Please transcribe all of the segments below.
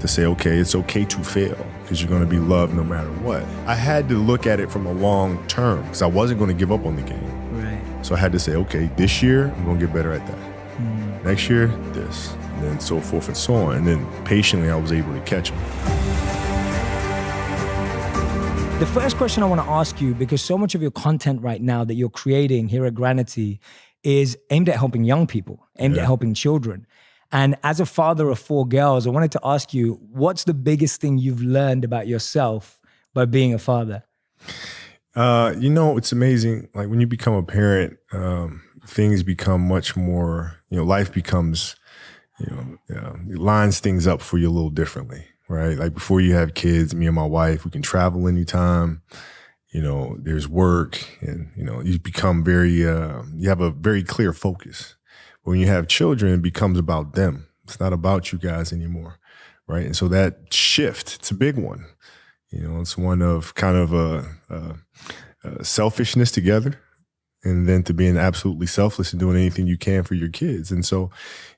to say, okay, it's okay to fail because you're going to be loved no matter what. I had to look at it from a long term because I wasn't going to give up on the game. Right. So I had to say, okay, this year I'm going to get better at that. Next year, this, and then so forth and so on. And then patiently I was able to catch them. The first question I want to ask you, because so much of your content right now that you're creating here at Granity is aimed at helping young people, aimed at helping children. And as a father of 4 girls, I wanted to ask you, what's the biggest thing you've learned about yourself by being a father? It's amazing. Like when you become a parent, things become much more, life becomes, it lines things up for you a little differently, right? Like before you have kids, me and my wife, we can travel anytime. There's work and, you become you have a very clear focus. When you have children, it becomes about them. It's not about you guys anymore, right? And so that shift, it's a big one. It's one of kind of a selfishness together, and then to being absolutely selfless and doing anything you can for your kids. And so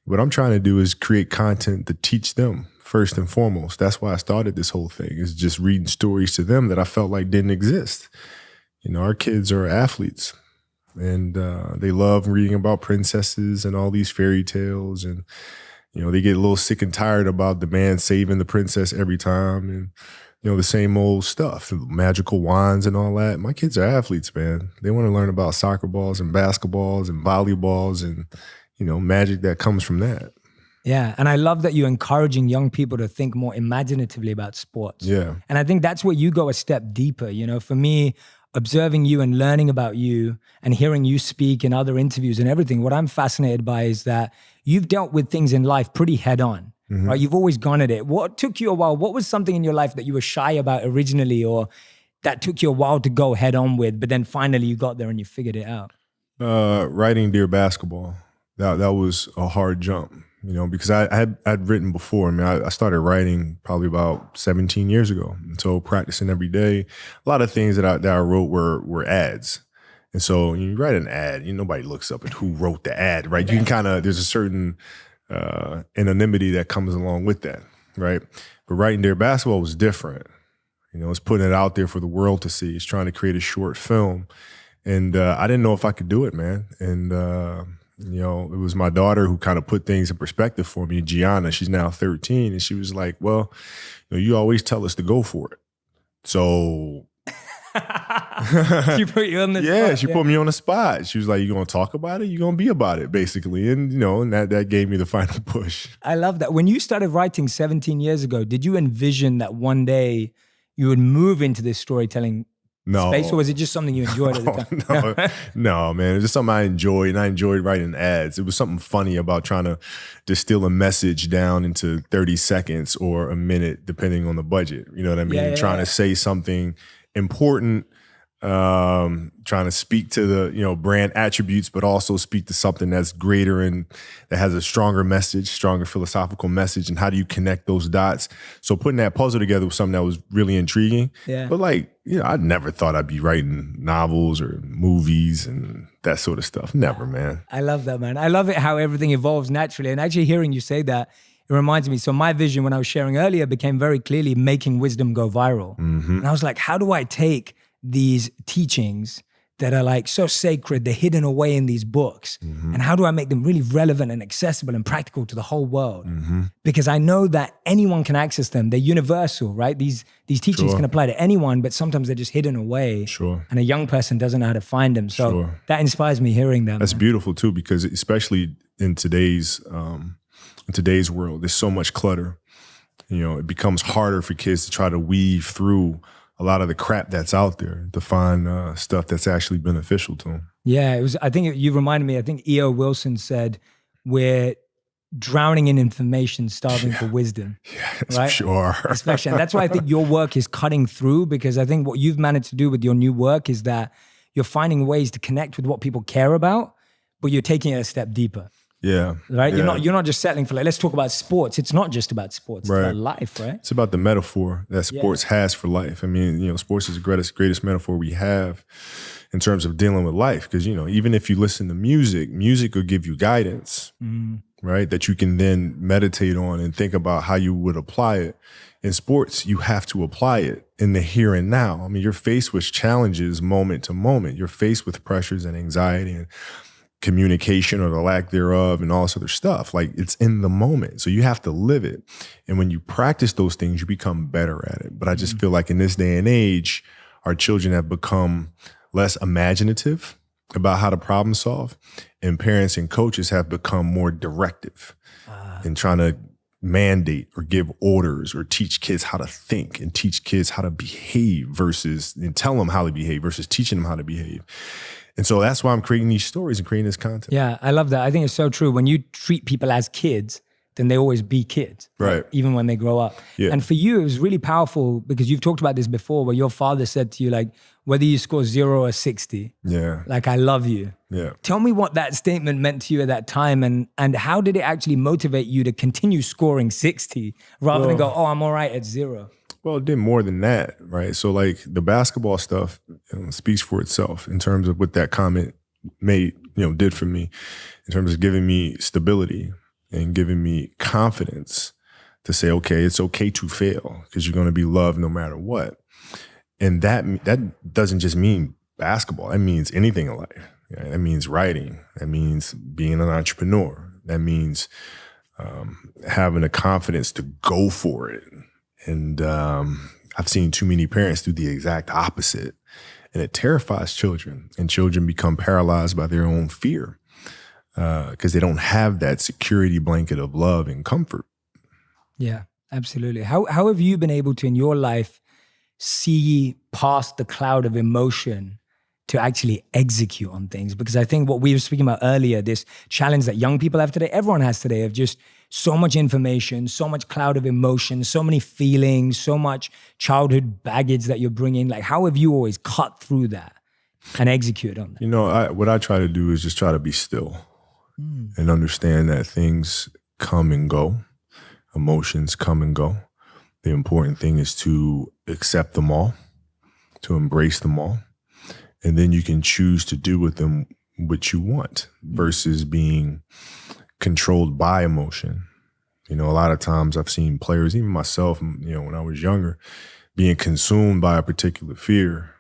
what I'm trying to do is create content to teach them first and foremost. That's why I started this whole thing, is just reading stories to them that I felt like didn't exist. Our kids are athletes. And they love reading about princesses and all these fairy tales. And, they get a little sick and tired about the man saving the princess every time. And, the same old stuff, magical wands and all that. My kids are athletes, man. They want to learn about soccer balls and basketballs and volleyballs and, magic that comes from that. Yeah, and I love that you're encouraging young people to think more imaginatively about sports. Yeah. And I think that's where you go a step deeper. For me, observing you and learning about you and hearing you speak in other interviews and everything, what I'm fascinated by is that you've dealt with things in life pretty head on, right? You've always gone at it. What took you a while? What was something in your life that you were shy about originally, or that took you a while to go head on with, but then finally you got there and you figured it out? Writing Dear Basketball. That was a hard jump, because I'd written before. I started writing probably about 17 years ago. And so practicing every day, a lot of things that I wrote were ads. And so when you write an ad, nobody looks up at who wrote the ad, right? You can there's a certain anonymity that comes along with that, right? But writing Dear Basketball was different. It's putting it out there for the world to see. It's trying to create a short film. And I didn't know if I could do it, man. And it was my daughter who kind of put things in perspective for me, Gianna. She's now 13. And she was like, well, you always tell us to go for it. So She put you on the spot. Yeah, she put me on the spot. She was like, you going to talk about it? You going to be about it, basically. And, and that gave me the final push. I love that. When you started writing 17 years ago, did you envision that one day you would move into this storytelling space, or was it just something you enjoyed at the time? No, man. It was just something I enjoyed, and I enjoyed writing ads. It was something funny about trying to distill a message down into 30 seconds or a minute, depending on the budget. You know what I mean? Trying to say something important, trying to speak to the brand attributes, but also speak to something that's greater and that has a stronger message, stronger philosophical message. And how do you connect those dots? So putting that puzzle together was something that was really intriguing. Yeah. But I never thought I'd be writing novels or movies and that sort of stuff. Never, man. I love that, man. I love it how everything evolves naturally. And actually hearing you say that, it reminds me. So my vision when I was sharing earlier became very clearly making wisdom go viral. Mm-hmm. And I was like, how do I take these teachings that are like so sacred, they're hidden away in these books, and how do I make them really relevant and accessible and practical to the whole world? Because I know that anyone can access them. They're universal, right? These teachings can apply to anyone, but sometimes they're just hidden away. Sure. And a young person doesn't know how to find them. So that inspires me hearing them. That's beautiful too, because especially in today's world, there's so much clutter. It becomes harder for kids to try to weave through a lot of the crap that's out there to find stuff that's actually beneficial to them. Yeah, I think you reminded me, I think E.O. Wilson said, we're drowning in information, starving for wisdom. Yes, right? Sure. Especially, and that's why I think your work is cutting through, because I think what you've managed to do with your new work is that you're finding ways to connect with what people care about, but you're taking it a step deeper. Yeah. Right? Yeah. You're not just settling for let's talk about sports. It's not just about sports. It's about life, right? It's about the metaphor that sports has for life. I mean, sports is the greatest metaphor we have in terms of dealing with life. Because, even if you listen to music will give you guidance. right? That you can then meditate on and think about how you would apply it. In sports, you have to apply it in the here and now. I mean, you're faced with challenges moment to moment. You're faced with pressures and anxiety and communication or the lack thereof and all this other stuff. Like, it's in the moment. So you have to live it. And when you practice those things, you become better at it. But I just feel like in this day and age, our children have become less imaginative about how to problem solve. And parents and coaches have become more directive in trying to mandate or give orders or teach kids how to think and teach kids how to behave versus and tell them how to behave versus teaching them how to behave. And so that's why I'm creating these stories and creating this content. Yeah, I love that. I think it's so true. When you treat people as kids, then they always be kids, right? Even when they grow up. Yeah. And for you, it was really powerful because you've talked about this before, where your father said to you, like, whether you score 0 or 60, like, I love you. Yeah. Tell me what that statement meant to you at that time, and how did it actually motivate you to continue scoring 60 rather than go, oh, I'm all right at 0? Well, it did more than that, right? So like the basketball stuff speaks for itself in terms of what that comment did for me in terms of giving me stability and giving me confidence to say, okay, it's okay to fail because you're going to be loved no matter what. And that doesn't just mean basketball. That means anything in life. Yeah, that means writing. That means being an entrepreneur. That means having the confidence to go for it. And I've seen too many parents do the exact opposite. And it terrifies children. And children become paralyzed by their own fear because they don't have that security blanket of love and comfort. Yeah, absolutely. How have you been able to, in your life, see past the cloud of emotion to actually execute on things? Because I think what we were speaking about earlier, this challenge that young people have today, everyone has today, of just so much information, so much cloud of emotion, so many feelings, so much childhood baggage that you're bringing. Like, how have you always cut through that and execute on that? You know, what I try to do is just try to be still and understand that things come and go, emotions come and go. The important thing is to accept them all, to embrace them all, and then you can choose to do with them what you want versus being controlled by emotion. You know, a lot of times I've seen players, even myself, when I was younger, being consumed by a particular fear,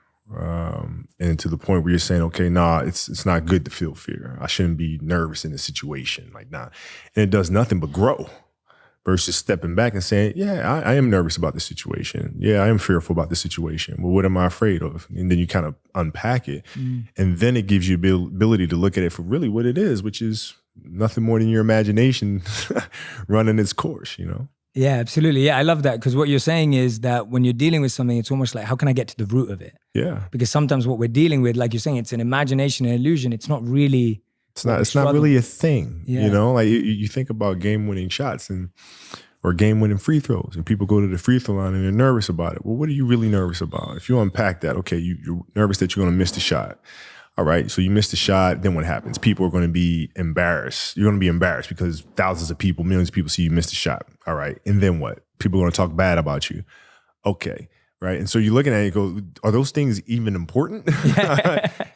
and to the point where you're saying, okay, it's not good to feel fear. I shouldn't be nervous in this situation, like, nah. And it does nothing but grow. Versus stepping back and saying, yeah, I am nervous about this situation. Yeah, I am fearful about this situation. Well, what am I afraid of? And then you kind of unpack it. And then it gives you the ability to look at it for really what it is, which is nothing more than your imagination running its course, you know? Yeah, absolutely. Yeah, I love that. Because what you're saying is that when you're dealing with something, it's almost like, how can I get to the root of it? Yeah. Because sometimes what we're dealing with, like you're saying, it's an imagination, an illusion. It's not really... It's not really a thing, you know? Like you think about game-winning shots or game-winning free throws, and people go to the free throw line and they're nervous about it. Well, what are you really nervous about? If you unpack that, okay, you're nervous that you're going to miss the shot. All right, so you missed the shot, then what happens? People are going to be embarrassed. You're going to be embarrassed because thousands of people, millions of people see you miss the shot. All right, and then what? People are going to talk bad about you. Okay. Right. And so you're looking at it and go, are those things even important?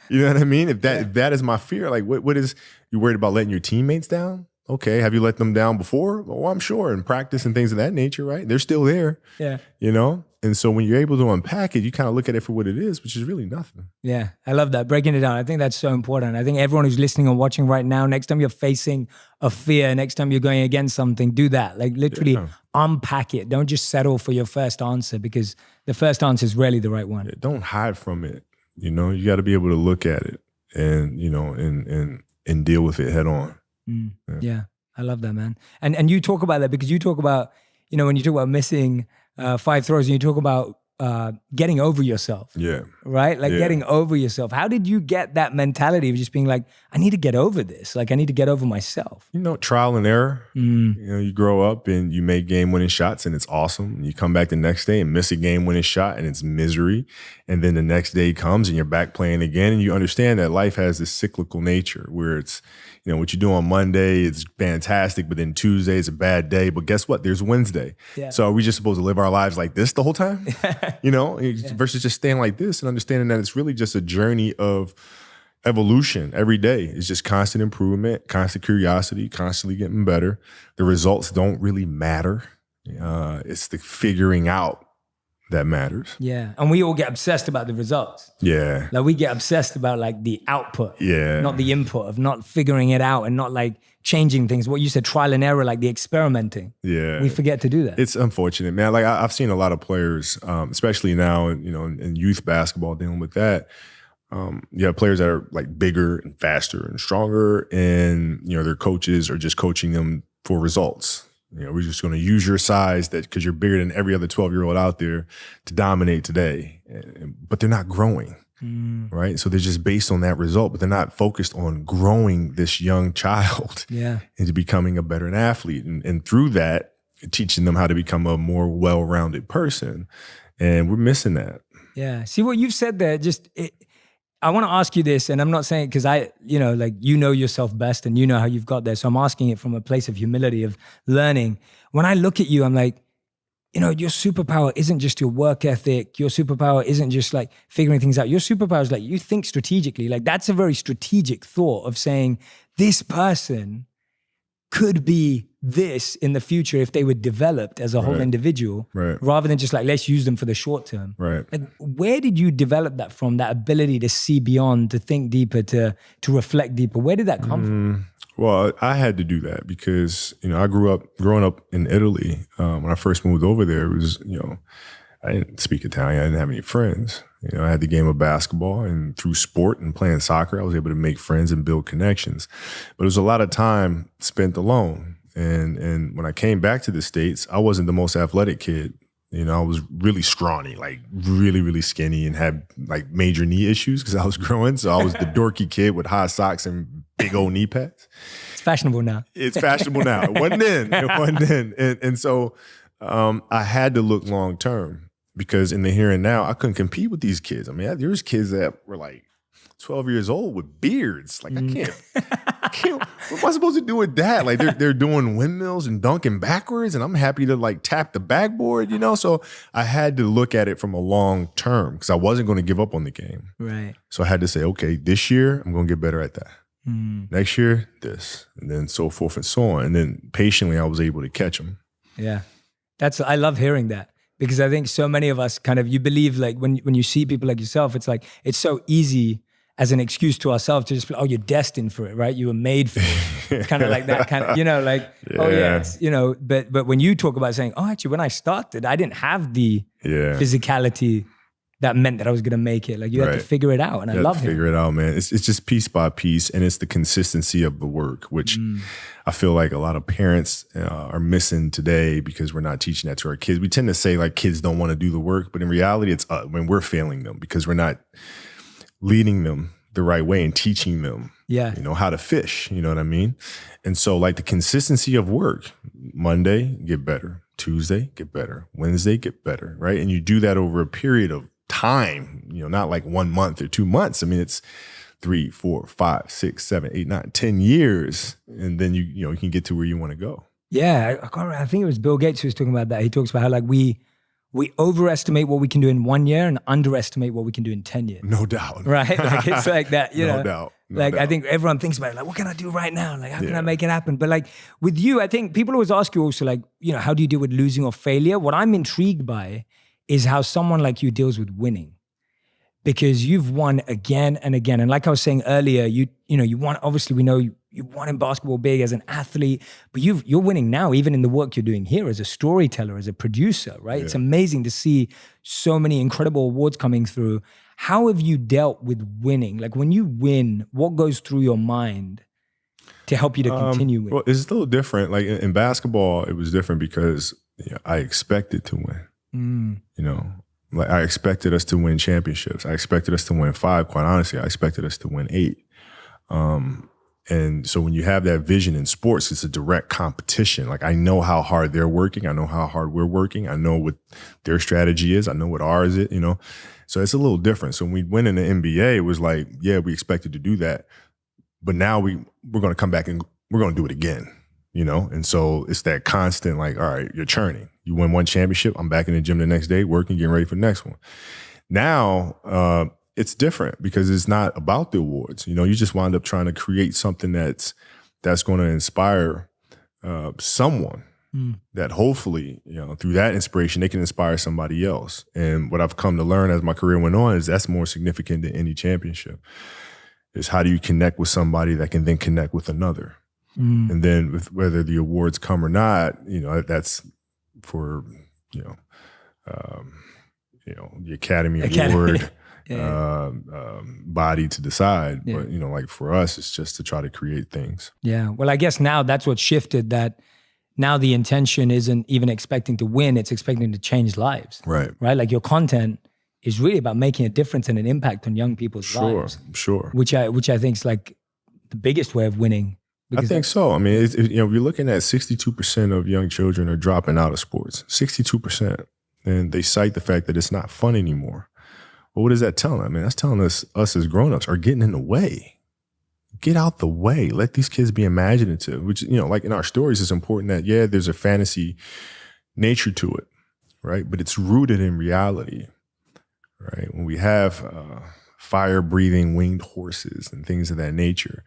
You know what I mean? If that is my fear, like what is, you worried about letting your teammates down? Okay. Have you let them down before? Oh, I'm sure. In practice and things of that nature, right? They're still there. Yeah. You know? And so when you're able to unpack it, you kind of look at it for what it is, which is really nothing. Yeah. I love that. Breaking it down. I think that's so important. I think everyone who's listening and watching right now, next time you're facing a fear, next time you're going against something, do that. Like literally unpack it. Don't just settle for your first answer, because the first answer is rarely the right one. Yeah, don't hide from it. You know, you got to be able to look at it and, you know, and deal with it head on. Yeah. I love that, man. And you talk about that because you talk about, you know, when you talk about missing 5 throws and you talk about getting over yourself. Yeah. Right? Like getting over yourself. How did you get that mentality of just being like, I need to get over this. Like I need to get over myself. You know, trial and error. You know, you grow up and you make game-winning shots and it's awesome. And you come back the next day and miss a game-winning shot and it's misery. And then the next day comes and you're back playing again. And you understand that life has this cyclical nature where it's, you know, what you do on Monday is fantastic, but then Tuesday is a bad day. But guess what? There's Wednesday. Yeah. So are we just supposed to live our lives like this the whole time? You know, versus just staying like this and understanding that it's really just a journey of evolution every day. It's just constant improvement, constant curiosity, constantly getting better. The results don't really matter. It's the figuring out that matters. Yeah. And we all get obsessed about the results. Yeah. Like we get obsessed about like the output, not the input, of not figuring it out and not like changing things. What you said, trial and error, like the experimenting. Yeah. We forget to do that. It's unfortunate, man. Like I've seen a lot of players, especially now, in youth basketball dealing with that. You have players that are like bigger and faster and stronger, and their coaches are just coaching them for results. We're just going to use your size because you're bigger than every other 12-year-old out there to dominate today. But they're not growing, right? So they're just based on that result, but they're not focused on growing this young child into becoming a better athlete. And through that, teaching them how to become a more well-rounded person. And we're missing that. Yeah. See what you've said there, I want to ask you this, and I'm not saying because you know yourself best and you know how you've got there. So I'm asking it from a place of humility, of learning. When I look at you, I'm like, your superpower isn't just your work ethic. Your superpower isn't just like figuring things out. Your superpower is like you think strategically. Like that's a very strategic thought of saying this person could be this in the future if they were developed as a whole individual, rather than just like, let's use them for the short term. Right. Like, where did you develop that from, that ability to see beyond, to think deeper, to reflect deeper? Where did that come from? Well, I had to do that because, I growing up in Italy, when I first moved over there, it was, I didn't speak Italian. I didn't have any friends. I had the game of basketball, and through sport and playing soccer, I was able to make friends and build connections. But it was a lot of time spent alone. And when I came back to the States, I wasn't the most athletic kid. I was really scrawny, like really, really skinny, and had like major knee issues because I was growing. So I was the dorky kid with high socks and big old knee pads. It's fashionable now. It's fashionable now. It wasn't then. It wasn't then. And so I had to look long term. Because in the here and now, I couldn't compete with these kids. I mean, there's kids that were like 12 years old with beards. Like, I can't. What am I supposed to do with that? Like, they're doing windmills and dunking backwards, and I'm happy to like tap the backboard, So I had to look at it from a long term because I wasn't going to give up on the game. Right. So I had to say, okay, this year I'm going to get better at that. Next year, this, and then so forth and so on. And then patiently, I was able to catch them. Yeah, I love hearing that. Because I think so many of us you believe like when you see people like yourself, it's like, it's so easy as an excuse to ourselves to just be, oh, you're destined for it, right? You were made for it. It's kind of like that kind of, oh yes, but when you talk about saying, oh, actually, when I started, I didn't have the physicality that meant that I was going to make it. Like you had to figure it out, and I love it. Figure it out, man. It's just piece by piece, and it's the consistency of the work, which I feel like a lot of parents are missing today because we're not teaching that to our kids. We tend to say like kids don't want to do the work, but in reality, it's when we're failing them because we're not leading them the right way and teaching them, how to fish. You know what I mean? And so like the consistency of work, Monday, get better. Tuesday, get better. Wednesday, get better, right? And you do that over a period of time, not like 1 month or 2 months. I mean, it's 3, 4, 5, 6, 7, 8, 9, 10 years. And then you can get to where you want to go. Yeah. I think it was Bill Gates who was talking about that. He talks about how like we overestimate what we can do in 1 year and underestimate what we can do in 10 years. No doubt. Right? Like it's like that, No doubt. I think everyone thinks about it, like, what can I do right now? Like, how can I make it happen? But like with you, I think people always ask you also like, how do you deal with losing or failure? What I'm intrigued by is how someone like you deals with winning. Because you've won again and again. And like I was saying earlier, you won, obviously we know you won in basketball big as an athlete, but you're winning now, even in the work you're doing here as a storyteller, as a producer, right? Yeah. It's amazing to see so many incredible awards coming through. How have you dealt with winning? Like when you win, what goes through your mind to help you to continue with? Well, it's a little different. Like in basketball, it was different because I expected to win. Like I expected us to win championships. I expected us to win 5. Quite honestly, I expected us to win 8. And so when you have that vision in sports, it's a direct competition. Like I know how hard they're working. I know how hard we're working. I know what their strategy is. I know what ours is, So it's a little different. So when we went in the NBA, it was like, yeah, we expected to do that. But now we're going to come back and we're going to do it again, And so it's that constant like, all right, you're churning. You win one championship. I'm back in the gym the next day, working, getting ready for the next one. Now, it's different because it's not about the awards. You know, you just wind up trying to create something that's going to inspire someone that hopefully, you know, through that inspiration, they can inspire somebody else. And what I've come to learn as my career went on is that's more significant than any championship. Is how do you connect with somebody that can then connect with another? And then with whether the awards come or not, you know, that's for, the Academy Award body to decide. Yeah. But, you know, like for us, it's just to try to create things. Yeah. Well, I guess now that's what shifted, that now the intention isn't even expecting to win, it's expecting to change lives. Right. Right? Like your content is really about making a difference and an impact on young people's lives. Sure. Which I think is like the biggest way of winning. I think so. I mean, you're looking at 62% of young children are dropping out of sports. 62%. And they cite the fact that it's not fun anymore. Well, what does that tell them? I mean, that's telling us as grown-ups are getting in the way. Get out the way. Let these kids be imaginative, which, you know, like in our stories, it's important that, yeah, there's a fantasy nature to it, right? But it's rooted in reality, right? When we have fire-breathing winged horses and things of that nature,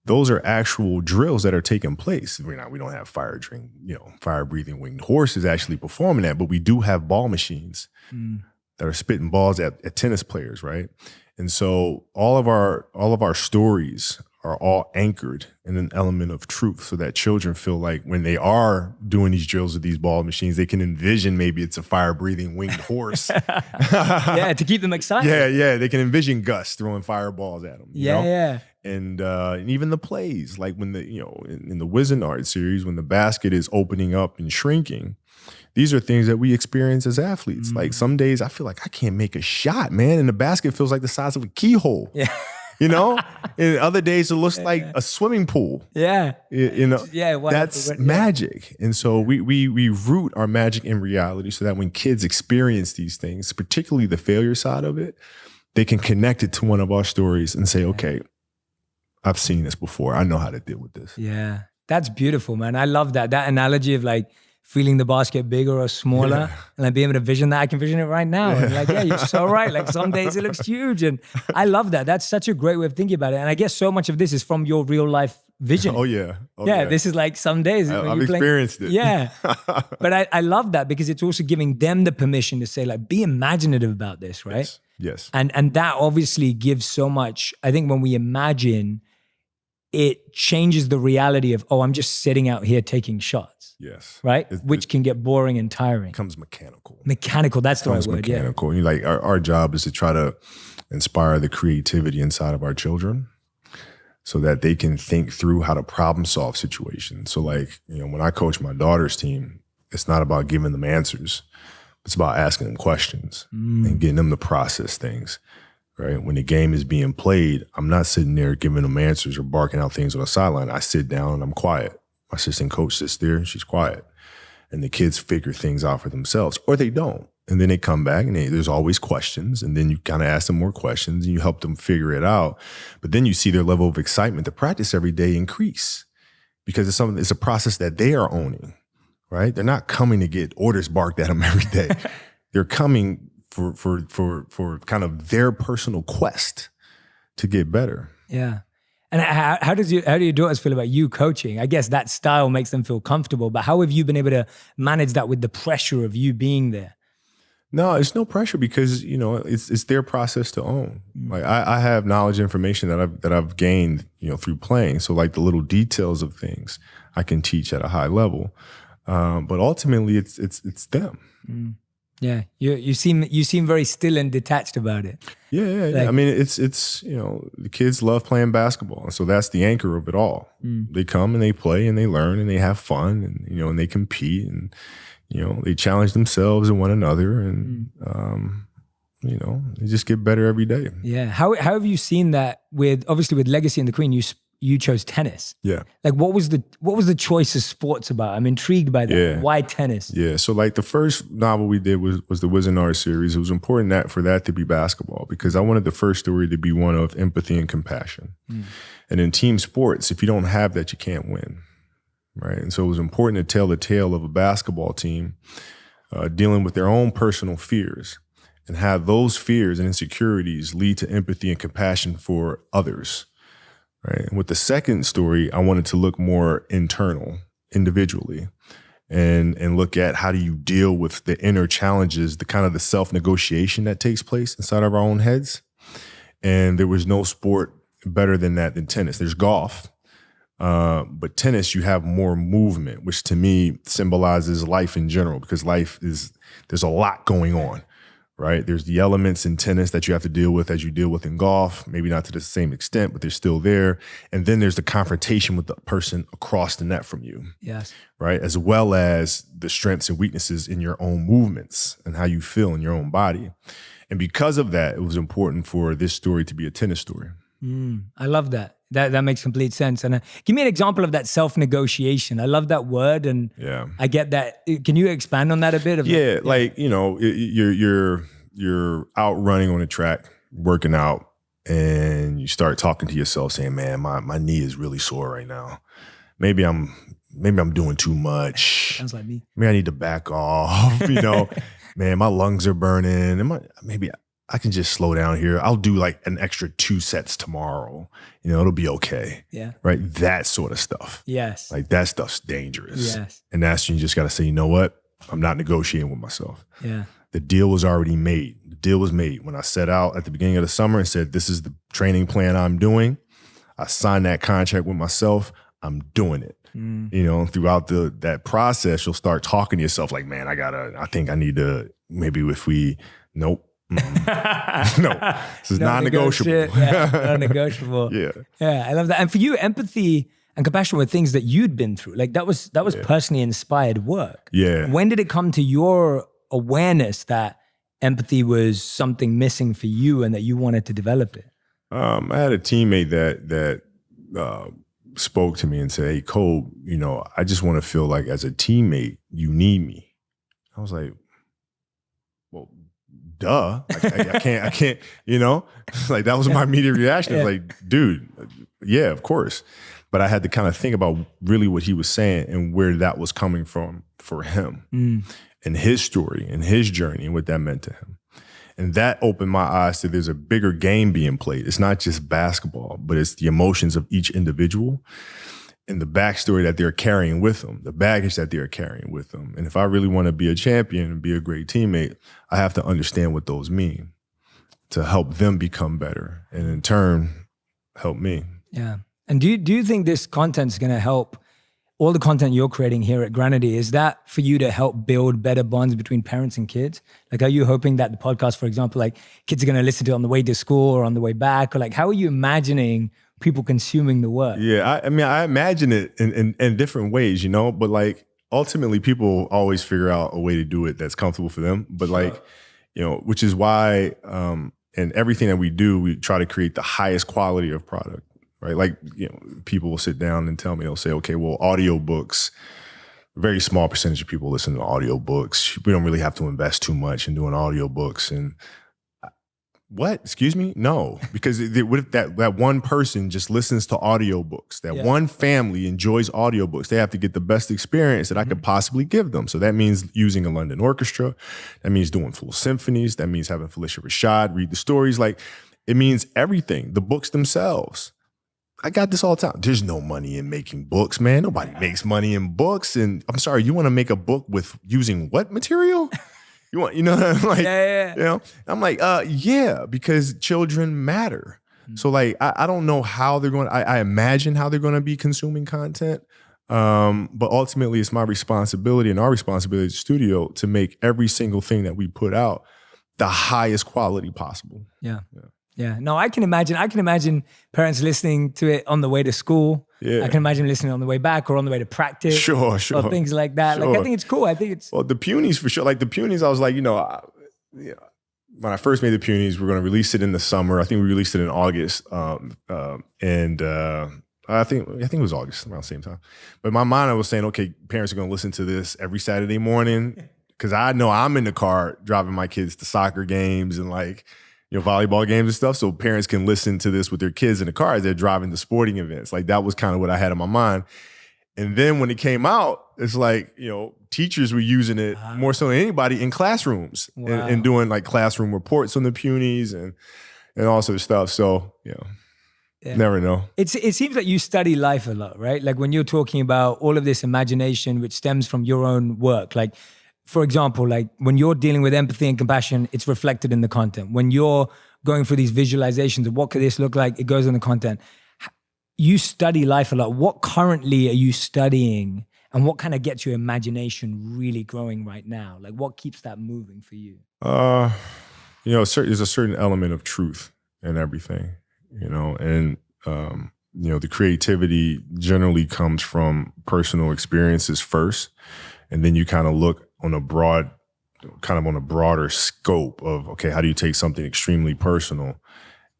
those are actual drills that are taking place. We don't have fire-breathing winged horses actually performing that, but we do have ball machines that are spitting balls at tennis players, right? And so all of our stories are all anchored in an element of truth, so that children feel like when they are doing these drills with these ball machines, they can envision maybe it's a fire-breathing winged horse. Yeah, to keep them excited. Yeah, they can envision Gus throwing fireballs at them. Yeah. And even the plays, like when in the Wizenard series, when the basket is opening up and shrinking, these are things that we experience as athletes. Like some days I feel like I can't make a shot, man, and the basket feels like the size of a keyhole. Yeah. You know, and other days it looks like a swimming pool. Yeah. You know, that's magic. And so we root our magic in reality so that when kids experience these things, particularly the failure side of it, they can connect it to one of our stories and say, okay, I've seen this before. I know how to deal with this. Yeah. That's beautiful, man. I love that. That analogy of like feeling the basket bigger or smaller and like being able to vision that. I can vision it right now. And like, yeah, you're so right. Like some days it looks huge. And I love that. That's such a great way of thinking about it. And I guess so much of this is from your real life vision. Oh, yeah. This is like some days. I've experienced it. Yeah. But I love that because it's also giving them the permission to say like, be imaginative about this, right? Yes. And that obviously gives so much. I think when we imagine, it changes the reality of, I'm just sitting out here taking shots. Yes. Right? Which can get boring and tiring. Becomes mechanical. Mechanical, that's the right word. Mechanical. Yeah. Like our job is to try to inspire the creativity inside of our children so that they can think through how to problem solve situations. So like, when I coach my daughter's team, it's not about giving them answers. It's about asking them questions and getting them to process things. Right? When the game is being played, I'm not sitting there giving them answers or barking out things on the sideline. I sit down and I'm quiet. My assistant coach sits there and she's quiet. And the kids figure things out for themselves, or they don't. And then they come back and there's always questions. And then you kind of ask them more questions and you help them figure it out. But then you see their level of excitement to practice every day increase because it's a process that they are owning, right? They're not coming to get orders barked at them every day. They're coming for kind of their personal quest to get better. Yeah. And how do your daughters feel about you coaching? I guess that style makes them feel comfortable, but how have you been able to manage that with the pressure of you being there? No, it's no pressure because, it's their process to own. Like I have knowledge, information that I've gained, through playing. So like the little details of things I can teach at a high level. But ultimately it's them. Yeah, you seem very still and detached about it. Yeah. I mean, it's the kids love playing basketball, and so that's the anchor of it all. They come and they play and they learn and they have fun and and they compete and they challenge themselves and one another and they just get better every day. Yeah. How have you seen that with Legacy and the Queen? You chose tennis. Yeah. Like what was the choice of sports about? I'm intrigued by that. Yeah. Why tennis? Yeah. So like the first novel we did was the Wizenard series. It was important for that to be basketball because I wanted the first story to be one of empathy and compassion. And in team sports, if you don't have that, you can't win. Right. And so it was important to tell the tale of a basketball team dealing with their own personal fears and have those fears and insecurities lead to empathy and compassion for others, right? And with the second story, I wanted to look more internal, individually, and look at how do you deal with the inner challenges, the kind of the self-negotiation that takes place inside of our own heads. And there was no sport better than that than tennis. There's golf, but tennis, you have more movement, which to me symbolizes life in general, because there's a lot going on, right? There's the elements in tennis that you have to deal with as you deal with in golf, maybe not to the same extent, but they're still there. And then there's the confrontation with the person across the net from you. Yes. Right? As well as the strengths and weaknesses in your own movements and how you feel in your own body. And because of that, it was important for this story to be a tennis story. I love that. That makes complete sense. And give me an example of that self-negotiation. I love that word, and I get that. Can you expand on that a bit? Like, you know, you're out running on a track, working out, and you start talking to yourself saying, man, my knee is really sore right now. Maybe I'm doing too much. Sounds like me. Maybe I need to back off, you know. Man, my lungs are burning. Maybe I can just slow down here. I'll do like an extra 2 sets tomorrow. You know, it'll be okay. Yeah. Right? That sort of stuff. Yes. Like that stuff's dangerous. Yes. And that's when you just got to say, you know what? I'm not negotiating with myself. Yeah. The deal was already made. The deal was made when I set out at the beginning of the summer and said, this is the training plan I'm doing. I signed that contract with myself. I'm doing it. You know, throughout that process, you'll start talking to yourself like, man, I think I need to, maybe if we, nope. No, this is non-negotiable. Yeah, non-negotiable. Yeah. Yeah, I love that. And for you, empathy and compassion were things that you'd been through. Like that was personally inspired work. Yeah. When did it come to your awareness that empathy was something missing for you and that you wanted to develop it? I had a teammate that spoke to me and said, hey, Cole, you know, I just want to feel like as a teammate, you need me. I was like, well, duh. I can't, you know, like that was my immediate reaction. I was like, dude, yeah, of course. But I had to kind of think about really what he was saying and where that was coming from for him and his story and his journey and what that meant to him. And that opened my eyes to there's a bigger game being played. It's not just basketball, but it's the emotions of each individual and the backstory that they're carrying with them, the baggage that they're carrying with them. And if I really want to be a champion and be a great teammate, I have to understand what those mean to help them become better and in turn help me. Yeah. And do you think this content's going to help all the content you're creating here at Granity? Is that for you to help build better bonds between parents and kids? Like, are you hoping that the podcast, for example, like kids are going to listen to it on the way to school or on the way back? Or like, how are you imagining people consuming the work? Yeah, I mean, I imagine it in different ways, you know, but like ultimately people always figure out a way to do it that's comfortable for them. But like, you know, which is why in everything that we do, we try to create the highest quality of product. Right? Like, you know, people will sit down and tell me, they'll say, okay, well, audiobooks, a very small percentage of people listen to audiobooks. We don't really have to invest too much in doing audiobooks. And what? Excuse me? No, because what if that one person just listens to audiobooks? That one family enjoys audiobooks. They have to get the best experience that I could possibly give them. So that means using a London orchestra. That means doing full symphonies. That means having Felicia Rashad read the stories. Like, it means everything. The books themselves. I got this all the time. There's no money in making books, man. Nobody makes money in books. And I'm sorry, you want to make a book with using what material? You know, like, you know, I'm like, yeah, because children matter. So like, I don't know how they're going. I imagine how they're going to be consuming content. But ultimately, it's my responsibility and our responsibility as a studio to make every single thing that we put out the highest quality possible. Yeah, no, I can imagine parents listening to it on the way to school. Yeah. I can imagine listening on the way back or on the way to practice. Sure. Or things like that. Like, I think it's cool. Well, the Punies for sure. Like the Punies, I was like, you know, when I first made the Punies, we're going to release it in the summer. I think we released it in August. I think it was August, around the same time. But in my mind, I was saying, okay, parents are going to listen to this every Saturday morning because I know I'm in the car driving my kids to soccer games and like, you know, volleyball games and stuff. So parents can listen to this with their kids in the car as they're driving to sporting events. Like that was kind of what I had in my mind. And then when it came out, it's like, teachers were using it more so than anybody in classrooms and doing like classroom reports on the punies and all sorts of stuff. So, never know. It seems like you study life a lot, right? Like when you're talking about all of this imagination, which stems from your own work, like, for example, like when you're dealing with empathy and compassion, it's reflected in the content. When you're going through these visualizations of what could this look like, it goes in the content. You study life a lot. What currently are you studying, and what kind of gets your imagination really growing right now? Like what keeps that moving for you? There's a certain element of truth in everything, and the creativity generally comes from personal experiences first, and then you kind of look on a broader scope of, okay, how do you take something extremely personal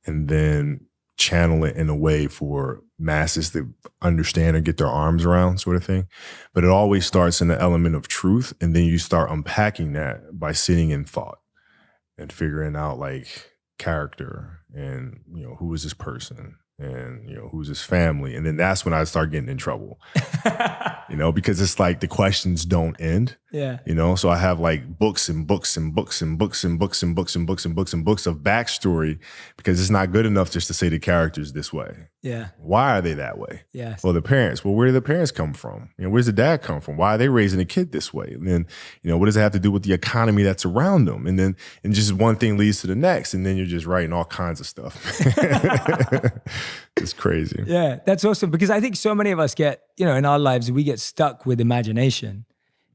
and then channel it in a way for masses to understand or get their arms around, sort of thing. But it always starts in the element of truth, and then you start unpacking that by sitting in thought and figuring out like character and, who is this person and, who's his family. And then that's when I start getting in trouble, because it's like the questions don't end. Yeah. So I have like books and books and books and books and books and books and books and books and books of backstory, because it's not good enough just to say the character's this way. Yeah. Why are they that way? Yes. Well, the parents. Well, where do the parents come from? Where's the dad come from? Why are they raising a kid this way? And then, what does it have to do with the economy that's around them? And then, just one thing leads to the next, and then you're just writing all kinds of stuff. It's crazy. Yeah, that's awesome, because I think so many of us get, in our lives, we get stuck with imagination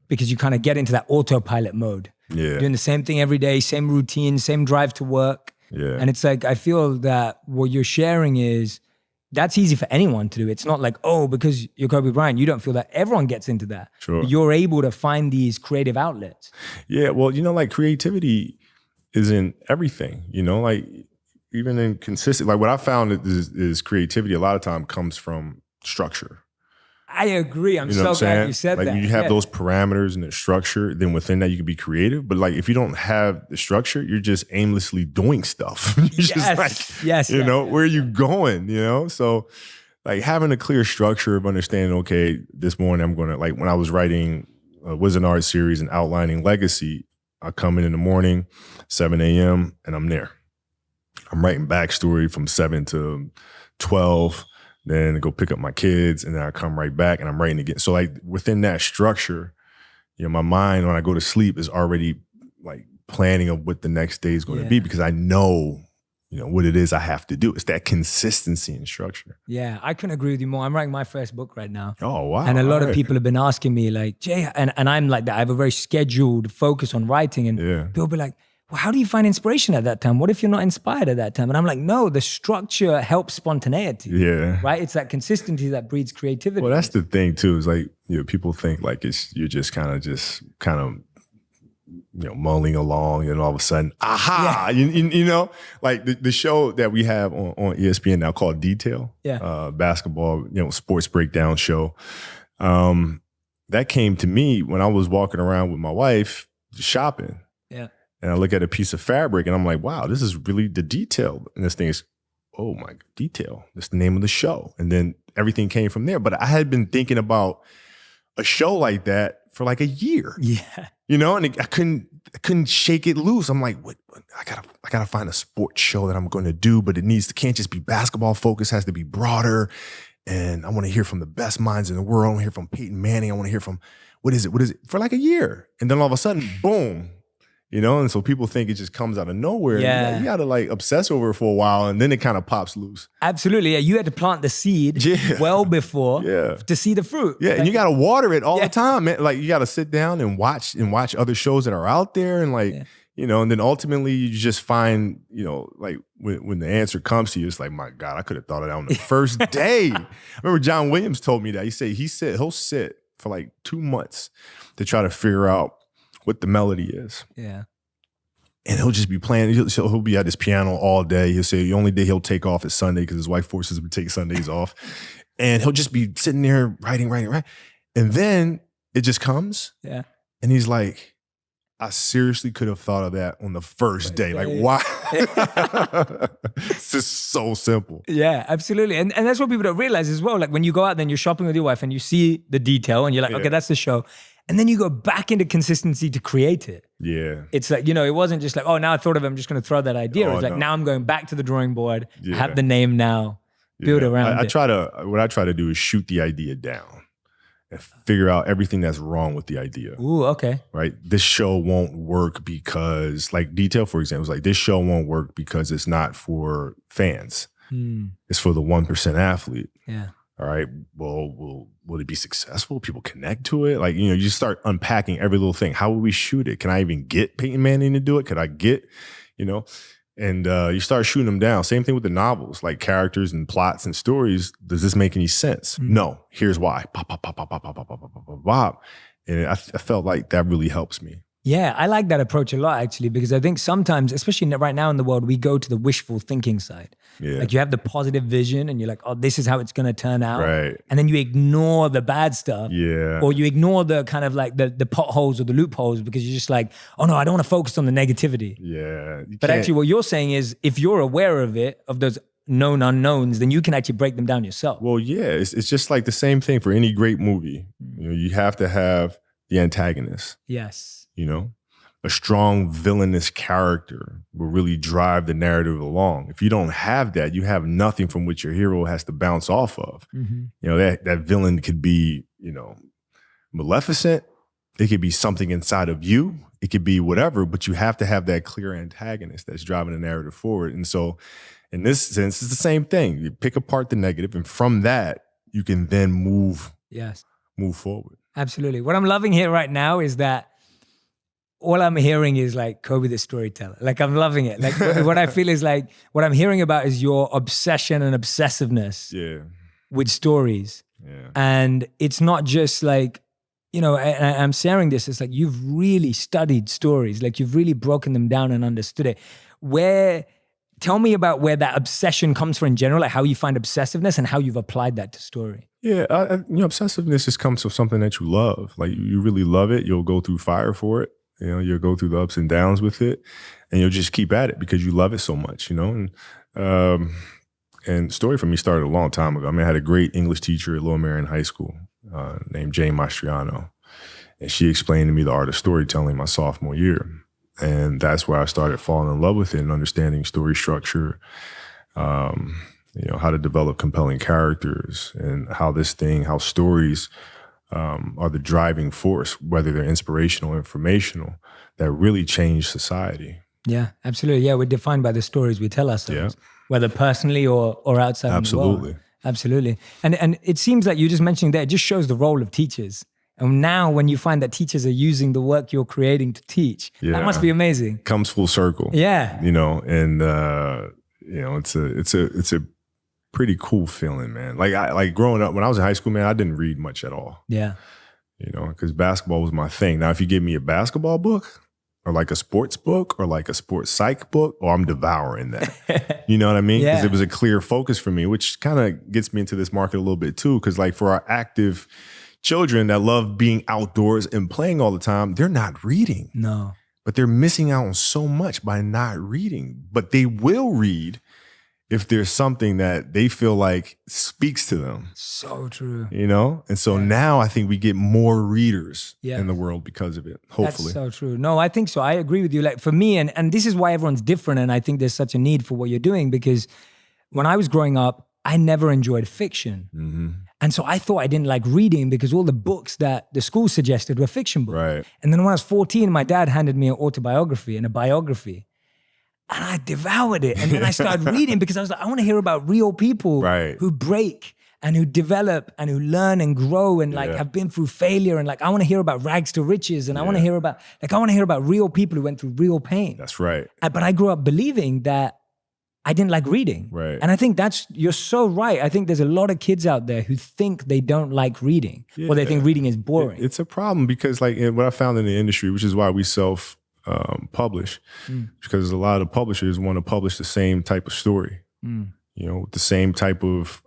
because you kind of get into that autopilot mode. Yeah. Doing the same thing every day, same routine, same drive to work. Yeah. And it's like, I feel that what you're sharing is, that's easy for anyone to do. It's not like, because you're Kobe Bryant, you don't feel that. Everyone gets into that. Sure. But you're able to find these creative outlets. Yeah, well, like creativity is in everything, like even in consistent, like what I found is creativity a lot of time comes from structure. I agree. I'm You know so what I'm glad saying? you said like that. when you have those parameters and the structure, then within that you can be creative. But like if you don't have the structure, you're just aimlessly doing stuff. You're just like, yes. Where are you going? So like having a clear structure of understanding, okay, this morning I'm gonna, like when I was writing a Wizard Art series and outlining Legacy, I come in the morning, 7 a.m. and I'm there. I'm writing backstory from 7 to 12. Then I go pick up my kids, and then I come right back and I'm writing again. So like within that structure, my mind when I go to sleep is already like planning of what the next day is going to be, because I know, what it is I have to do. It's that consistency and structure. Yeah, I couldn't agree with you more. I'm writing my first book right now. Oh, wow. And a lot of people have been asking me like, Jay, and I'm like that. I have a very scheduled focus on writing, and people be like, well, how do you find inspiration at that time? What if you're not inspired at that time? And I'm like, no, the structure helps spontaneity. Yeah. Right? It's that consistency that breeds creativity. Well, that's the thing too, is like, people think like you're just kind of mulling along, and all of a sudden, aha, like the show that we have on ESPN now called Detail, basketball, sports breakdown show. That came to me when I was walking around with my wife shopping. Yeah. And I look at a piece of fabric and I'm like, wow, this is really the detail. And this thing is, oh my, detail. That's the name of the show. And then everything came from there. But I had been thinking about a show like that for like a year. Yeah. And I couldn't shake it loose. I'm like, what? I gotta find a sports show that I'm going to do, but it can't just be basketball focused, has to be broader. And I want to hear from the best minds in the world. I want to hear from Peyton Manning. I want to hear from, what is it? For like a year. And then all of a sudden, boom. And so people think it just comes out of nowhere. Yeah. You got to like obsess over it for a while, and then it kind of pops loose. Absolutely. Yeah. You had to plant the seed well before to see the fruit. Yeah. And you got to water it all the time, man. Like you got to sit down and watch other shows that are out there, and like, and then ultimately you just find, like when the answer comes to you, it's like, my God, I could have thought of that on the first day. I remember John Williams told me that. He'll sit for like 2 months to try to figure out what the melody is. Yeah. And he'll just be playing. He'll be at his piano all day. He'll say the only day he'll take off is Sunday because his wife forces him to take Sundays off. And he'll just be sitting there writing. And then it just comes. Yeah. And he's like, I seriously could have thought of that on the first day. Like, why? It's just so simple. Yeah, absolutely. And that's what people don't realize as well. Like when you go out, then you're shopping with your wife and you see the detail and you're like, okay, that's the show. And then you go back into consistency to create it. Yeah. It's like, it wasn't just like, oh, now I thought of it, I'm just going to throw that idea. It's like, now I'm going back to the drawing board, have the name now, build around it. What I try to do is shoot the idea down and figure out everything that's wrong with the idea. Ooh, okay. Right? This show won't work because, like Detail, for example, is like, this show won't work because it's not for fans. It's for the 1% athlete. Yeah. All right. Well, will it be successful? People connect to it. Like, you start unpacking every little thing. How will we shoot it? Can I even get Peyton Manning to do it? Could I get, and you start shooting them down. Same thing with the novels, like characters and plots and stories. Does this make any sense? No. Here's why. Pop, pop, pop, pop, pop, pop, pop, pop, pop, pop, pop. And I felt like that really helps me. Yeah, I like that approach a lot, actually, because I think sometimes, especially right now in the world, we go to the wishful thinking side. Yeah. Like you have the positive vision and you're like, oh, this is how it's going to turn out. Right. And then you ignore the bad stuff. Yeah. Or you ignore the kind of like the potholes or the loopholes because you're just like, oh no, I don't want to focus on the negativity. Yeah. But actually what you're saying is if you're aware of it, of those known unknowns, then you can actually break them down yourself. Well, yeah, it's just like the same thing for any great movie. You have to have the antagonist. Yes. A strong villainous character will really drive the narrative along. If you don't have that, you have nothing from which your hero has to bounce off of. That villain could be, maleficent. It could be something inside of you. It could be whatever, but you have to have that clear antagonist that's driving the narrative forward. And so in this sense, it's the same thing. You pick apart the negative, and from that, you can then move forward. Absolutely. What I'm loving here right now is that all I'm hearing is like Kobe the storyteller. Like I'm loving it. Like what I feel is like what I'm hearing about is your obsession and obsessiveness with stories. Yeah. And it's not just like, I'm sharing this. It's like you've really studied stories. Like you've really broken them down and understood it. Tell me about where that obsession comes from in general, like how you find obsessiveness and how you've applied that to story. Yeah, obsessiveness just comes from something that you love. Like you really love it. You'll go through fire for it. You'll go through the ups and downs with it, and you'll just keep at it because you love it so much, And story for me started a long time ago. I had a great English teacher at Lower Merion High School named Jane Mastriano, and she explained to me the art of storytelling my sophomore year. And that's where I started falling in love with it and understanding story structure, how to develop compelling characters and how stories are the driving force, whether they're inspirational or informational, that really change society. Yeah, absolutely. Yeah, we're defined by the stories we tell ourselves, whether personally or outside of the world. Absolutely. And it seems like you just mentioning that, it just shows the role of teachers. And now when you find that teachers are using the work you're creating to teach, that must be amazing. Comes full circle. Yeah. It's a pretty cool feeling, man. Like growing up, when I was in high school, man, I didn't read much at all. Yeah. Because basketball was my thing. Now, if you give me a basketball book or like a sports book or like a sports psych book, I'm devouring that. You know what I mean? Because it was a clear focus for me, which kind of gets me into this market a little bit too. Because like for our active children that love being outdoors and playing all the time, they're not reading. No. But they're missing out on so much by not reading. But they will read if there's something that they feel like speaks to them. So true. And so now I think we get more readers in the world because of it, hopefully. That's so true. No, I think so. I agree with you. Like for me, and this is why everyone's different, and I think there's such a need for what you're doing, because when I was growing up, I never enjoyed fiction. Mm-hmm. And so I thought I didn't like reading because all the books that the school suggested were fiction books. Right. And then when I was 14, my dad handed me an autobiography and a biography. And I devoured it. And then I started reading because I was like, I want to hear about real people who break and who develop and who learn and grow and like have been through failure. And like, I want to hear about rags to riches. And I want to hear about real people who went through real pain. That's right. But I grew up believing that I didn't like reading. Right. And I think you're so right. I think there's a lot of kids out there who think they don't like reading or they think reading is boring. It's a problem because like what I found in the industry, which is why we publish, because a lot of publishers want to publish the same type of story, with the same type of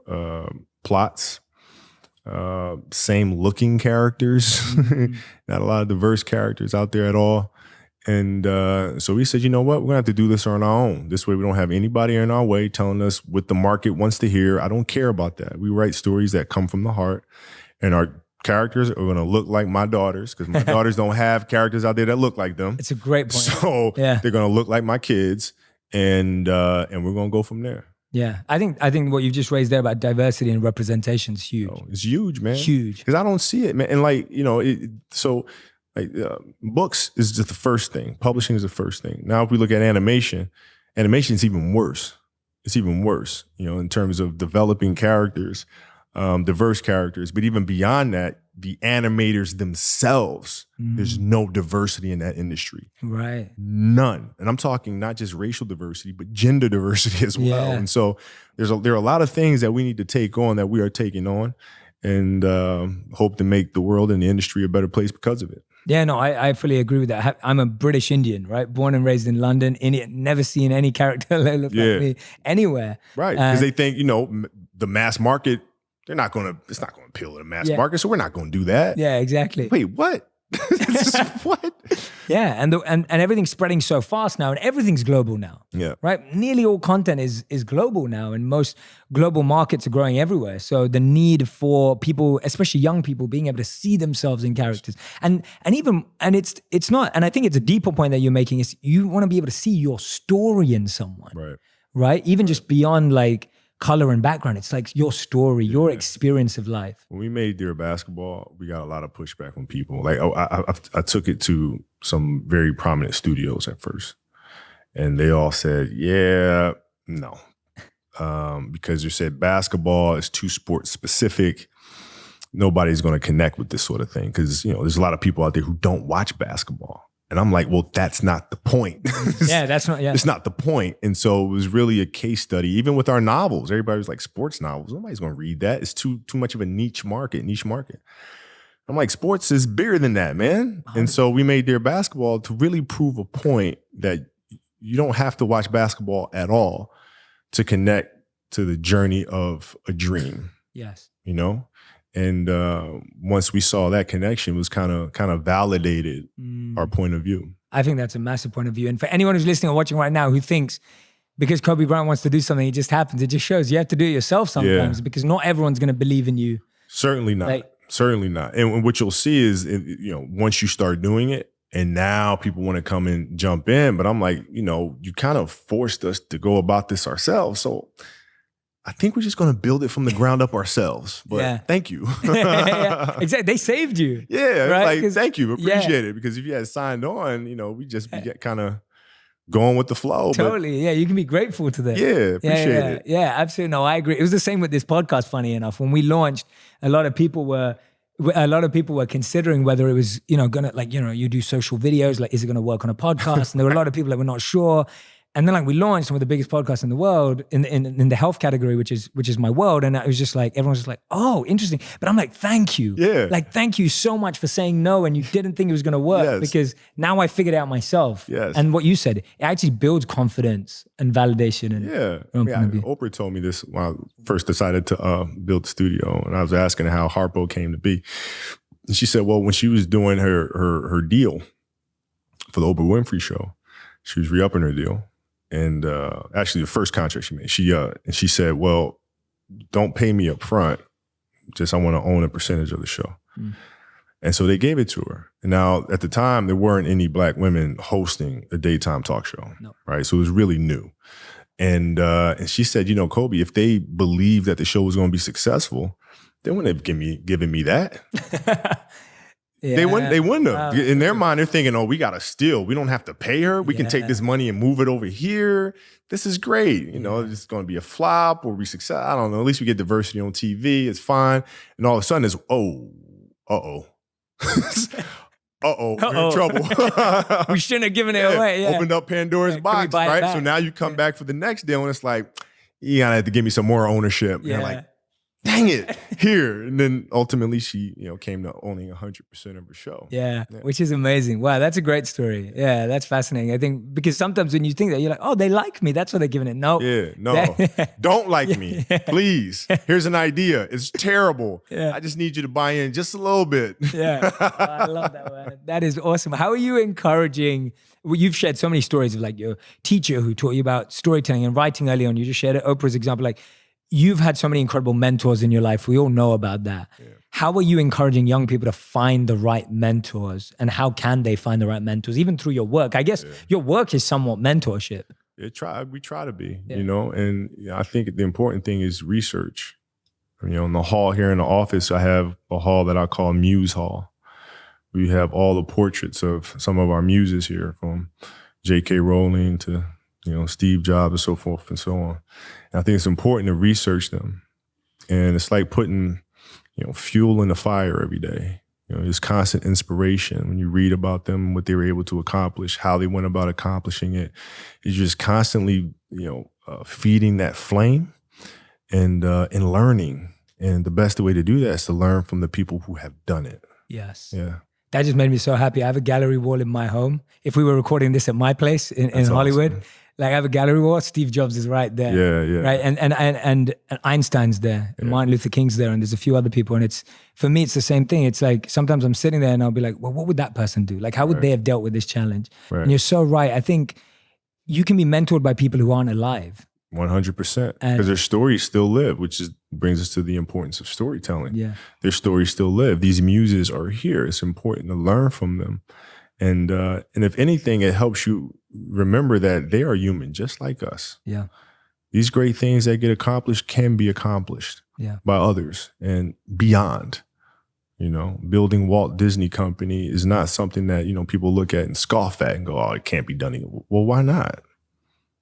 plots, same looking characters, not a lot of diverse characters out there at all. And so we said, you know what? We're going to have to do this on our own. This way we don't have anybody in our way telling us what the market wants to hear. I don't care about that. We write stories that come from the heart, and our characters are going to look like my daughters, because my daughters don't have characters out there that look like them. It's a great point. So they're going to look like my kids, and we're going to go from there. Yeah, I think what you've just raised there about diversity and representation is huge. Oh, it's huge, man. Huge. Because I don't see it, man. And like, you know, books is just the first thing. Publishing is the first thing. Now, if we look at animation is even worse. It's even worse, you know, in terms of developing characters, diverse characters. But even beyond that, the animators themselves, there's no diversity in that industry. Right. None. And I'm talking not just racial diversity, but gender diversity as well. Yeah. And so there are a lot of things that we need to take on, that we are taking on, and hope to make the world and the industry a better place because of it. Yeah, no, I fully agree with that. I'm a British Indian, right? Born and raised in London, Indian, never seen any character that look like me anywhere. Right, because they think, you know, the mass market, it's not going to appeal to the mass market, so we're not going to do that. Yeah, exactly. Wait, what? What? Yeah, and everything's spreading so fast now, and everything's global now. Yeah. Right? Nearly all content is global now, and most global markets are growing everywhere. So the need for people, especially young people, being able to see themselves in characters. And it's not, and I think it's a deeper point that you're making, is you want to be able to see your story in someone. Right. Right? Even just beyond like color and background. It's like your story, your experience of life. When we made Dear Basketball, we got a lot of pushback from people. Like, I took it to some very prominent studios at first, and they all said, yeah, no. Because you said basketball is too sports specific. Nobody's going to connect with this sort of thing, because, you know, there's a lot of people out there who don't watch basketball. And I'm like, well, that's not the point. It's not the point. And so it was really a case study. Even with our novels, everybody was like, sports novels, nobody's going to read that. It's too much of a niche market. I'm like, sports is bigger than that, man. And so we made Dear Basketball to really prove a point that you don't have to watch basketball at all to connect to the journey of a dream. Yes. You know? And once we saw that connection, was kind of validated our point of view. I think that's a massive point of view. And for anyone who's listening or watching right now who thinks because Kobe Bryant wants to do something, it just happens, it just shows you have to do it yourself sometimes, because not everyone's going to believe in you. Certainly not. Certainly not. And what you'll see is, you know, once you start doing it, and now people want to come and jump in, but I'm like, you know, you kind of forced us to go about this ourselves. So I think we're just going to build it from the ground up ourselves. But thank you. Exactly. They saved you. Yeah. Right? Like, thank you. Appreciate it. Because if you had signed on, you know, we just be kind of going with the flow. Totally. You can be grateful to them. Yeah. Appreciate it. Yeah, absolutely. No, I agree. It was the same with this podcast, funny enough. When we launched, a lot of people were considering whether it was, you know, gonna, like, you know, you do social videos, like, is it gonna work on a podcast? And there were a lot of people that were not sure. And then, like, we launched some of the biggest podcasts in the world in the health category, which is my world. And it was just like, everyone's just like, oh, interesting. But I'm like, thank you. Yeah. Like, thank you so much for saying no and you didn't think it was going to work, because now I figured it out myself. Yes. And what you said, it actually builds confidence and validation. And Oprah told me this when I first decided to build the studio. And I was asking how Harpo came to be. And she said, well, when she was doing her deal for the Oprah Winfrey Show, she was re-upping her deal. And actually, the first contract she made, she said, well, don't pay me up front. Just I want to own a percentage of the show. And so they gave it to her. And now, at the time, there weren't any Black women hosting a daytime talk show. No. Right? So it was really new. And she said, you know, Kobe, if they believed that the show was going to be successful, they wouldn't have given me that. They wouldn't have. In their mind, they're thinking, oh, we got to steal. We don't have to pay her. We can take this money and move it over here. This is great. You know, it's going to be a flop or be successful. I don't know. At least we get diversity on TV. It's fine. And all of a sudden it's, we're in trouble. We shouldn't have given it away. Yeah. Opened up Pandora's box, right? So now you come back for the next deal and it's like, you gotta have to give me some more ownership. And you're like, dang it, here. And then ultimately she, came to owning 100% of her show. Yeah, which is amazing. Wow, that's a great story. Yeah, that's fascinating. I think because sometimes when you think that, you're like, oh, they like me. That's why they're giving it. No. Yeah, no. Don't like me, please. Here's an idea. It's terrible. Yeah. I just need you to buy in just a little bit. Yeah, I love that, man. That is awesome. How are you encouraging? Well, you've shared so many stories of like your teacher who taught you about storytelling and writing early on. You just shared Oprah's example. Like you've had so many incredible mentors in your life. We all know about that. Yeah. How are you encouraging young people to find the right mentors, and how can they find the right mentors, even through your work? I guess your work is somewhat mentorship. We try to be, and I think the important thing is research. In the hall here in the office, I have a hall that I call Muse Hall. We have all the portraits of some of our muses here, from J.K. Rowling to, Steve Jobs and so forth and so on. And I think it's important to research them. And it's like putting, fuel in the fire every day. There's constant inspiration when you read about them, what they were able to accomplish, how they went about accomplishing it. You're just constantly, feeding that flame and learning. And the best way to do that is to learn from the people who have done it. Yes. Yeah. That just made me so happy. I have a gallery wall in my home. If we were recording this at my place in Hollywood, awesome. Like I have a gallery wall, Steve Jobs is right there. Yeah. Right. And Einstein's there, and Martin Luther King's there, and there's a few other people. And for me, it's the same thing. It's like sometimes I'm sitting there and I'll be like, well, what would that person do? Like, how would they have dealt with this challenge? Right. And you're so right. I think you can be mentored by people who aren't alive. 100%, because their stories still live, which brings us to the importance of storytelling. Yeah, their stories still live. These muses are here. It's important to learn from them, and if anything, it helps you remember that they are human, just like us. Yeah, these great things that get accomplished can be accomplished by others and beyond. Building Walt Disney Company is not something that people look at and scoff at and go, "Oh, it can't be done." Well, why not?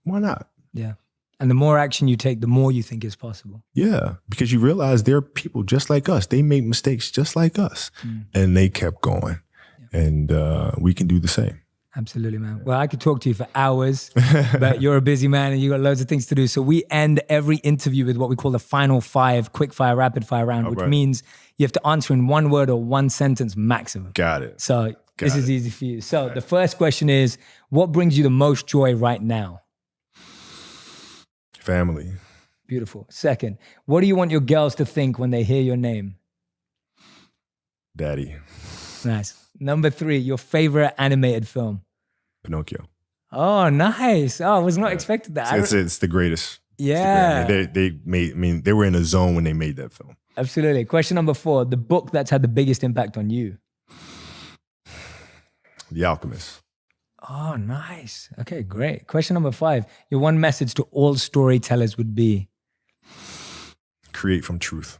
Why not? Yeah. And the more action you take, the more you think is possible. Yeah, because you realize they're people just like us. They make mistakes just like us. And they kept going. Yeah. And we can do the same. Absolutely, man. Well, I could talk to you for hours, but you're a busy man and you got loads of things to do. So we end every interview with what we call the final 5 quick fire, rapid fire round, which means you have to answer in 1 word or 1 sentence maximum. Got it. So this is easy for you. So the first question is, what brings you the most joy right now? Family. Beautiful. Second, what do you want your girls to think when they hear your name? Daddy. Nice. Number 3, your favorite animated film? Pinocchio. Oh, nice. Oh, I was not expecting that. It's the greatest. Yeah. They were in a zone when they made that film. Absolutely. Question number 4, the book that's had the biggest impact on you? The Alchemist. Oh, nice. Okay, great. Question number 5. Your one message to all storytellers would be? Create from truth.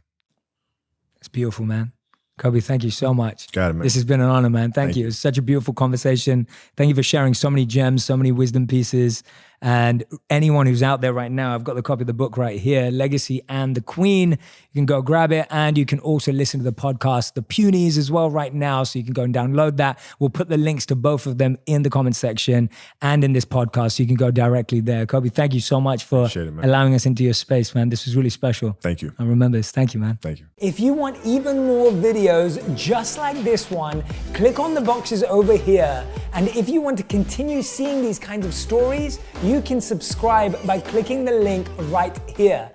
It's beautiful, man. Kobe, thank you so much. Got it, man. This has been an honor, man. Thank you. It's such a beautiful conversation. Thank you for sharing so many gems, so many wisdom pieces. And anyone who's out there right now, I've got the copy of the book right here, Legacy and the Queen. You can go grab it. And you can also listen to the podcast, The Punies, as well right now. So you can go and download that. We'll put the links to both of them in the comment section and in this podcast. So you can go directly there. Kobe, thank you so much for allowing us into your space, man. This was really special. Thank you. I remember this. Thank you, man. Thank you. If you want even more videos just like this one, click on the boxes over here. And if you want to continue seeing these kinds of stories, you can subscribe by clicking the link right here.